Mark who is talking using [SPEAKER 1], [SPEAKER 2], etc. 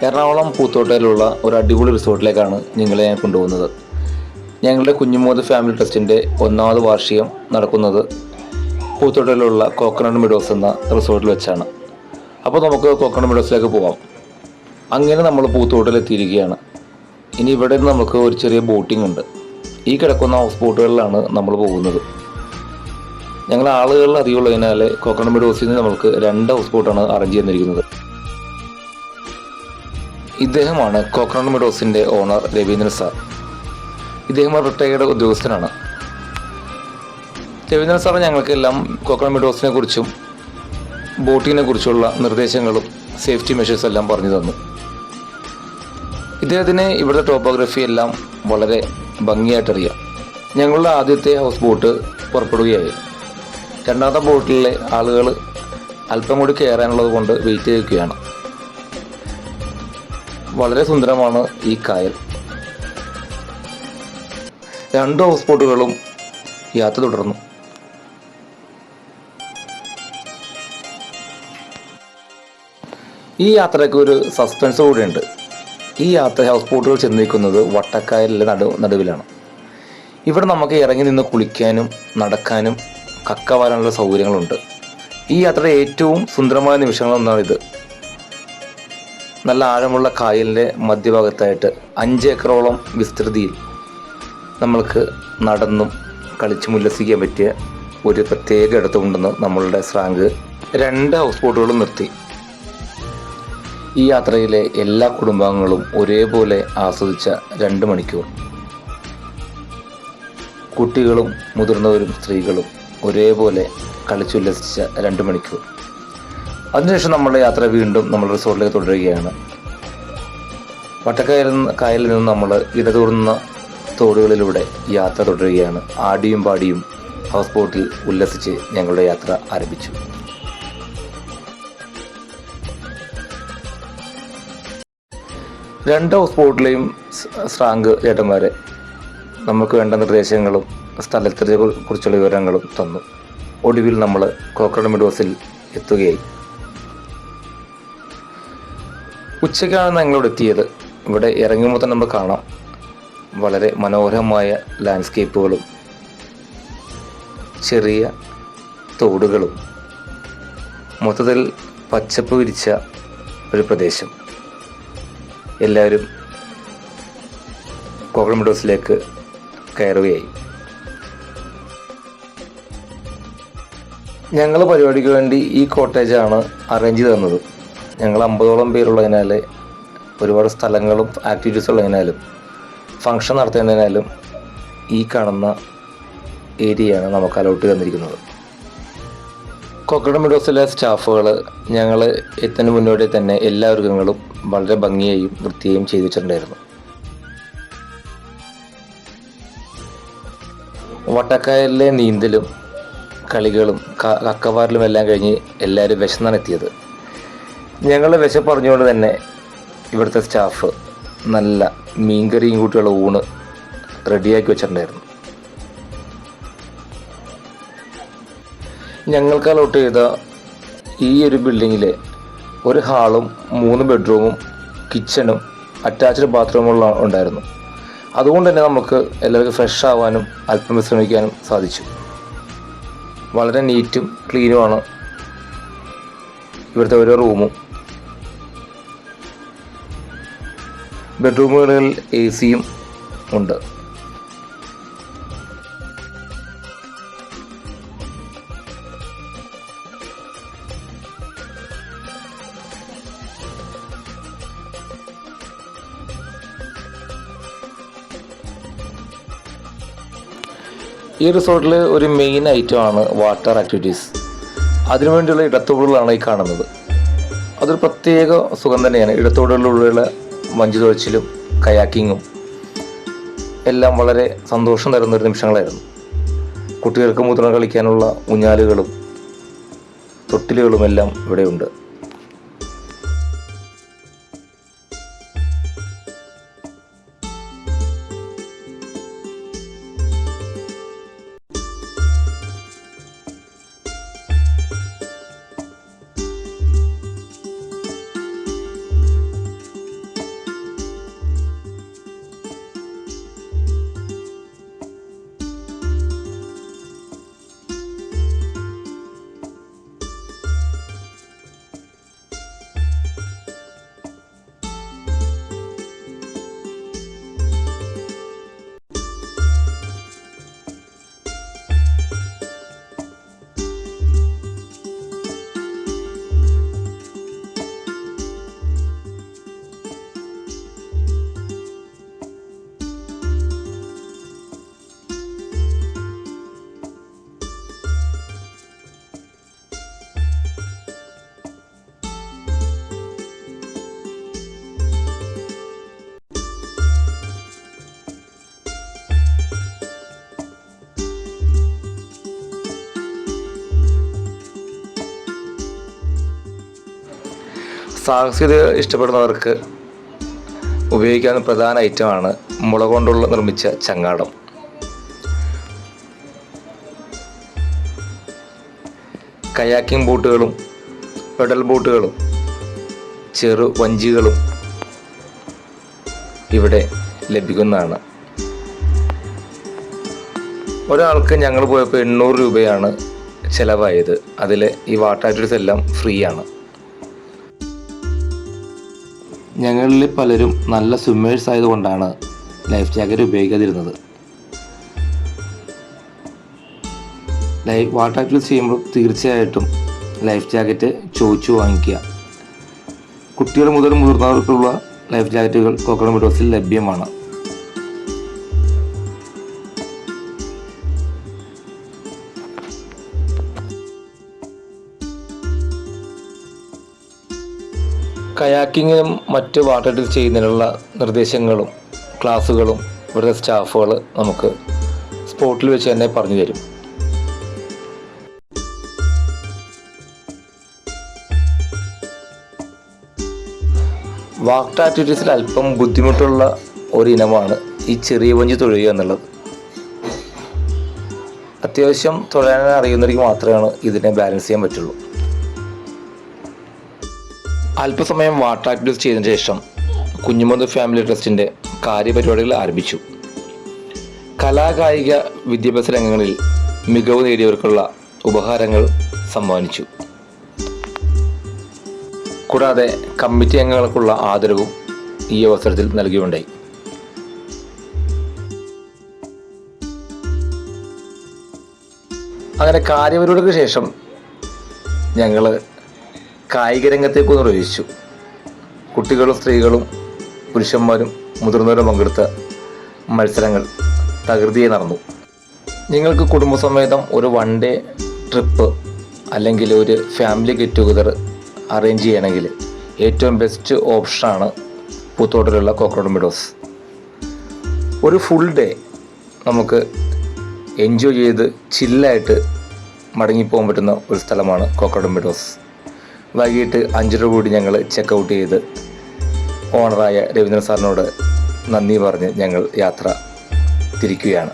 [SPEAKER 1] എറണാകുളം പൂത്തോട്ടയിലുള്ള ഒരു അടിപൊളി റിസോർട്ടിലേക്കാണ് നിങ്ങളെ ഞാൻ കൊണ്ടുപോകുന്നത്. ഞങ്ങളുടെ കുഞ്ഞുമോദ് ഫാമിലി ട്രസ്റ്റിൻ്റെ 1ാമത് വാർഷികം നടക്കുന്നത് പൂത്തോട്ടയിലുള്ള കോക്കനട്ട് മെഡോസ് എന്ന റിസോർട്ടിൽ വെച്ചാണ്. അപ്പോൾ നമുക്ക് കോക്കനട്ട് മെഡോസിലേക്ക് പോകാം. അങ്ങനെ നമ്മൾ പൂത്തോട്ടയിലെത്തിയിരിക്കുകയാണ്. ഇനി ഇവിടെ നിന്ന് നമുക്ക് ഒരു ചെറിയ ബോട്ടിംഗ് ഉണ്ട്. ഈ കിടക്കുന്ന ഹൗസ് ബോട്ടുകളിലാണ് നമ്മൾ പോകുന്നത്. ഞങ്ങൾ ആളുകൾ അധികമുള്ളതിനാൽ കോക്കനട്ട് മെഡോസിൽ നിന്ന് നമുക്ക് 2 ഹൗസ് ബോട്ടാണ് അറേഞ്ച് ചെയ്തിരിക്കുന്നത്. ഇദ്ദേഹമാണ് കോക്കനട്ട് മെഡോസിൻ്റെ ഓണർ രവീന്ദ്രൻ സാർ. ഇദ്ദേഹം റിട്ടയർഡ് ഉദ്യോഗസ്ഥനാണ്. രവീന്ദ്രൻ സാർ ഞങ്ങൾക്കെല്ലാം കോക്കനട്ട് മെഡോസിനെ കുറിച്ചും ബോട്ടിങ്ങിനെ കുറിച്ചുള്ള നിർദ്ദേശങ്ങളും സേഫ്റ്റി മെഷേഴ്സ് എല്ലാം പറഞ്ഞു തന്നു. ഇദ്ദേഹത്തിന് ഇവിടുത്തെ ടോപ്പോഗ്രഫി എല്ലാം വളരെ ഭംഗിയായിട്ടറിയാം. ഞങ്ങളുടെ ആദ്യത്തെ ഹൗസ് ബോട്ട് പുറപ്പെടുകയായി. 2ാമത്തെ ബോട്ടിലെ ആളുകൾ അല്പം കൂടി കയറാനുള്ളത് കൊണ്ട് വെയിറ്റ് ചെയ്തിരിക്കുകയാണ്. വളരെ സുന്ദരമാണ് ഈ കായൽ. 2 ഹൗസ് ബോട്ടുകളും യാത്ര തുടർന്നു. ഈ യാത്രയ്ക്ക് ഒരു സസ്പെൻസ് കൂടിയുണ്ട്. ഈ യാത്ര ഹൗസ് ബോട്ടുകൾ ചെന്നിരിക്കുന്നത് വട്ടക്കായലിലെ നടുവിലാണ്. ഇവിടെ നമുക്ക് ഇറങ്ങി നിന്ന് കുളിക്കാനും നടക്കാനും കക്ക വരാനുള്ള സൗകര്യങ്ങളുണ്ട്. ഈ യാത്രയുടെ ഏറ്റവും സുന്ദരമായ നിമിഷങ്ങളൊന്നാണിത്. നല്ല ആഴമുള്ള കായലിൻ്റെ മധ്യഭാഗത്തായിട്ട് 5 ഏക്കറോളം വിസ്തൃതിയിൽ നമ്മൾക്ക് നടന്നും കളിച്ചും ഉല്ലസിക്കാൻ പറ്റിയ ഒരു പ്രത്യേക ഇടത്തുകൊണ്ടെന്ന് നമ്മളുടെ സ്രാങ്ക് 2 ഹൗസ് ബോട്ടുകളും നിർത്തി. ഈ യാത്രയിലെ എല്ലാ കുടുംബാംഗങ്ങളും ഒരേപോലെ ആസ്വദിച്ച 2 മണിക്കൂർ. കുട്ടികളും മുതിർന്നവരും സ്ത്രീകളും ഒരേപോലെ കളിച്ചുല്ലസിച്ച 2 മണിക്കൂർ. അതിനുശേഷം നമ്മുടെ യാത്ര വീണ്ടും നമ്മൾ റിസോർട്ടിലേക്ക് തുടരുകയാണ്. കായലിൽ നിന്ന് നമ്മൾ ഇടതൂർന്ന തോടുകളിലൂടെ യാത്ര തുടരുകയാണ്. ആടിയും പാടിയും ഹൗസ് ബോട്ടിൽ ഉല്ലസിച്ച് ഞങ്ങളുടെ യാത്ര ആരംഭിച്ചു. രണ്ട് ഹൗസ് ബോട്ടിലെയും സ്രാങ്ക് ചേട്ടന്മാരെ നമുക്ക് വേണ്ട നിർദ്ദേശങ്ങളും സ്ഥലത്തെ കുറിച്ചുള്ള വിവരങ്ങളും തന്നു. ഒടുവിൽ നമ്മൾ കോക്കനട്ട് മെഡോസിൽ എത്തുകയായി. ഉച്ചയ്ക്കാണ് ഞങ്ങളിവിടെ എത്തിയത്. ഇവിടെ ഇറങ്ങുമ്പോൾ തന്നെ നമുക്ക് കാണാം വളരെ മനോഹരമായ ലാൻഡ്സ്കേപ്പുകളും ചെറിയ തോടുകളും മൊത്തത്തിൽ പച്ചപ്പ് വിരിച്ച ഒരു പ്രദേശം. എല്ലാവരും കോക്കനട്ട് മെഡോസിലേക്ക് കയറുകയായി. ഞങ്ങൾ പരിപാടിക്ക് വേണ്ടി ഈ കോട്ടേജാണ് അറേഞ്ച് ചെയ്ത് തന്നത്. ഞങ്ങൾ 50ഓളം പേരുള്ളതിനാൽ ഒരുപാട് സ്ഥലങ്ങളും ആക്ടിവിറ്റീസ് ഉള്ളതിനാലും ഫങ്ഷൻ നടത്തേണ്ടതിനാലും ഈ കാണുന്ന ഏരിയയാണ് നമുക്ക് അലോട്ട് തന്നിരിക്കുന്നത്. കോക്കനട്ട് മെഡോസിലെ സ്റ്റാഫുകൾ ഞങ്ങൾ എത്തുന്നതിന് മുന്നോടി തന്നെ എല്ലാ ഒരുക്കങ്ങളും വളരെ ഭംഗിയായും വൃത്തിയായും ചെയ്തു വെച്ചിട്ടുണ്ടായിരുന്നു. വട്ടക്കായലിലെ നീന്തലും കളികളും കക്കവാറിലും എല്ലാം കഴിഞ്ഞ് എല്ലാവരും വിശന്നാണ് എത്തിയത്. ഞങ്ങൾ വിശപ്പ് പറഞ്ഞുകൊണ്ട് തന്നെ ഇവിടുത്തെ സ്റ്റാഫ് നല്ല മീൻകറിയും കൂട്ടിയുള്ള ഊണ് റെഡിയാക്കി വെച്ചിട്ടുണ്ടായിരുന്നു. ഞങ്ങൾക്ക് അലോട്ട് ചെയ്ത ഈ ഒരു ബിൽഡിങ്ങിൽ ഒരു ഹാളും 3 ബെഡ്റൂമും കിച്ചണും അറ്റാച്ച്ഡ് ബാത്റൂമുള്ള ഉണ്ടായിരുന്നു. അതുകൊണ്ട് തന്നെ നമുക്ക് എല്ലാവർക്കും ഫ്രഷ് ആവാനും അല്പം വിശ്രമിക്കാനും സാധിച്ചു. വളരെ നീറ്റും ക്ലീനുമാണ് ഇവിടുത്തെ ഓരോ റൂമും. ബെഡ്റൂമുകളിൽ AC-യും ഉണ്ട്. ഈ റിസോർട്ടിൽ ഒരു മെയിൻ ഐറ്റമാണ് വാട്ടർ ആക്ടിവിറ്റീസ്. അതിനുവേണ്ടിയുള്ള ഇടത്തോടുകളാണ് ഈ കാണുന്നത്. അതൊരു പ്രത്യേക സുഖം തന്നെയാണ്. ഇടത്തോടുകളിലുള്ള മഞ്ചു തുഴച്ചിലും കയാക്കിങ്ങും എല്ലാം വളരെ സന്തോഷം തരുന്നൊരു നിമിഷങ്ങളായിരുന്നു. കുട്ടികൾക്ക് മുതിർന്ന കളിക്കാനുള്ള ഊഞ്ഞാലുകളും തൊട്ടിലുകളും എല്ലാം ഇവിടെയുണ്ട്. സാഹസികത ഇഷ്ടപ്പെടുന്നവർക്ക് ഉപയോഗിക്കാവുന്ന പ്രധാന ഐറ്റമാണ് മുള കൊണ്ടുള്ള നിർമ്മിച്ച ചങ്ങാടം. കയാക്കിംഗ് ബോട്ടുകളും പെഡൽ ബോട്ടുകളും ചെറു വഞ്ചികളും ഇവിടെ ലഭിക്കുന്നതാണ്. ഒരാൾക്ക് ഞങ്ങൾ പോയപ്പോൾ 800 രൂപയാണ് ചിലവായത്. അതിൽ ഈ വാട്ടർ ആക്ടിവിറ്റീസ് എല്ലാം ഫ്രീ ആണ്. ഞങ്ങളിൽ പലരും നല്ല സ്വിമ്മേഴ്സ് ആയതുകൊണ്ടാണ് ലൈഫ് ജാക്കറ്റ് ഉപയോഗിക്കാതിരുന്നത്. വാട്ടർ ആക്ടിവിറ്റീസ് ചെയ്യുമ്പോൾ തീർച്ചയായിട്ടും ലൈഫ് ജാക്കറ്റ് ചോദിച്ചു വാങ്ങിക്കുക. കുട്ടികൾ മുതൽ മുതിർന്നവർക്കുള്ള ലൈഫ് ജാക്കറ്റുകൾ കോക്കനട്ട് മെഡോസിൽ ലഭ്യമാണ്. കയാക്കിങ്ങിനും മറ്റ് വാട്ടർ ആക്ടിവിറ്റീസ് ചെയ്യുന്നതിനുള്ള നിർദ്ദേശങ്ങളും ക്ലാസ്സുകളും ഇവിടുത്തെ സ്റ്റാഫുകൾ നമുക്ക് സ്പോട്ടിൽ വെച്ച് തന്നെ പറഞ്ഞു തരും. വാട്ടർ ആക്ടിവിറ്റീസിൽ അല്പം ബുദ്ധിമുട്ടുള്ള ഒരു ഇനമാണ് ഈ ചെറിയ വഞ്ചി തുഴയുക എന്നുള്ളത്. അത്യാവശ്യം തുഴയാൻ അറിയുന്നവർക്ക് മാത്രമാണ് ഇതിനെ ബാലൻസ് ചെയ്യാൻ പറ്റുള്ളൂ. അല്പസമയം വാട്ടർ ആക്ടിവിറ്റീസ് ചെയ്തതിന് ശേഷം കുഞ്ഞുമുത്ത് ഫാമിലി ട്രസ്റ്റിൻ്റെ കാര്യപരിപാടികൾ ആരംഭിച്ചു. കലാകായിക വിദ്യാഭ്യാസ രംഗങ്ങളിൽ മികവ് നേടിയവർക്കുള്ള ഉപഹാരങ്ങൾ സമ്മാനിച്ചു. കൂടാതെ കമ്മിറ്റി അംഗങ്ങൾക്കുള്ള ആദരവും ഈ അവസരത്തിൽ നൽകിയുണ്ടായി. അങ്ങനെ കാര്യപരിപാടിക്ക് ശേഷം ഞങ്ങൾ കായിക രംഗത്തേക്കൊന്ന് പ്രവേശിച്ചു. കുട്ടികളും സ്ത്രീകളും പുരുഷന്മാരും മുതിർന്നവരും പങ്കെടുത്ത മത്സരങ്ങൾ തകൃതിയായി നടന്നു. നിങ്ങൾക്ക് കുടുംബസമേതം ഒരു 1 ഡേ ട്രിപ്പ് അല്ലെങ്കിൽ ഒരു ഫാമിലി ഗെറ്റ് ടുഗദർ അറേഞ്ച് ചെയ്യണമെങ്കിൽ ഏറ്റവും ബെസ്റ്റ് ഓപ്ഷനാണ് പൂത്തോട്ടിലുള്ള കോക്കനട്ട് മെഡോസ്. ഒരു ഫുൾ ഡേ നമുക്ക് എൻജോയ് ചെയ്ത് ചില്ലായിട്ട് മടങ്ങിപ്പോകാൻ പറ്റുന്ന ഒരു സ്ഥലമാണ് കോക്കനട്ട് മെഡോസ്. വൈകിട്ട് 5:30 കൂടി ഞങ്ങൾ ചെക്കൗട്ട് ചെയ്ത് ഓണറായ രവീന്ദ്രൻ സാറിനോട് നന്ദി പറഞ്ഞ് ഞങ്ങൾ യാത്ര തിരിക്കുകയാണ്.